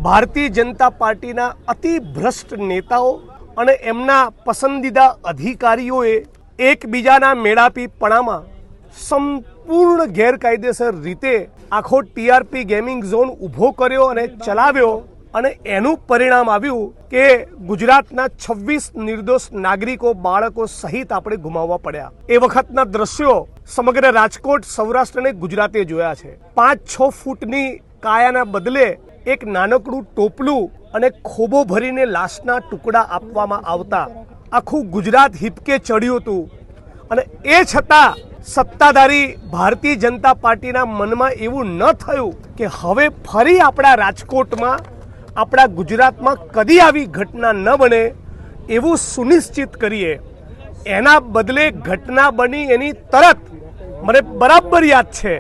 ભારતીય જનતા પાર્ટીના અતિ ભ્રષ્ટ નેતાઓ અને એમના પસંદીદા અધિકારીઓએ એકબીજાના મેળાપીપણામાં સંપૂર્ણ ગેરકાયદેસર રીતે આખો ટીઆરપી ગેમિંગ ઝોન ઊભો કર્યો અને ચલાવ્યો અને એનું પરિણામ આવ્યું કે ગુજરાતના 26 નિર્દોષ નાગરિકો, બાળકો સહિત આપણે ગુમાવવા પડ્યા। એ વખતના દ્રશ્યો સમગ્ર રાજકોટ, સૌરાષ્ટ્ર અને ગુજરાતે જોયા છે। 5-6 ફૂટની કાયાના બદલે એક નાનકડું ટોપલું અને ખોબો ભરીને લાશના ટુકડા આપવામાં આવતા આખું ગુજરાત હિપકે ચડ્યું હતું। અને એ છતાં સત્તાધારી ભારતીય જનતા પાર્ટીના મનમાં એવું ન થયું કે હવે ફરી આપણા રાજકોટમાં, આપણા ગુજરાતમાં કદી આવી ઘટના ન બને એવું સુનિશ્ચિત કરીએ। એના બદલે ઘટના બની એની તરત મને બરાબર યાદ છે,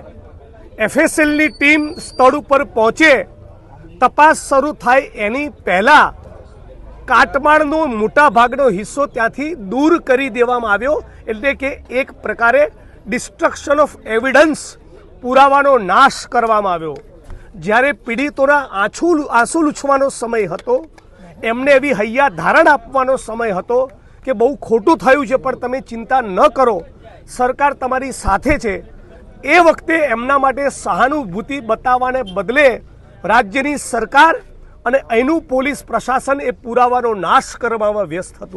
એફએસએલની ટીમ સ્થળ ઉપર પહોંચે, તપાસ શરૂ થાય એની પહેલાં કાટમાળનો મોટા ભાગનો હિસ્સો ત્યાંથી દૂર કરી દેવામાં આવ્યો। એટલે કે એક પ્રકારે ડિસ્ટ્રક્શન ઓફ એવિડન્સ, પુરાવાનો નાશ કરવામાં આવ્યો। જ્યારે પીડિતોના આંસુ લૂછવાનો સમય હતો, એમને એવી હૈયા ધારણ આપવાનો સમય હતો કે બહુ ખોટું થયું છે પણ તમે ચિંતા ન કરો, સરકાર તમારી સાથે છે, એ વખતે એમના માટે સહાનુભૂતિ બતાવવાને બદલે રાજ્યની સરકાર અને અહીંનું પોલીસ પ્રશાસન એ પુરાવાનો નાશ કરવામાં વ્યસ્ત હતું।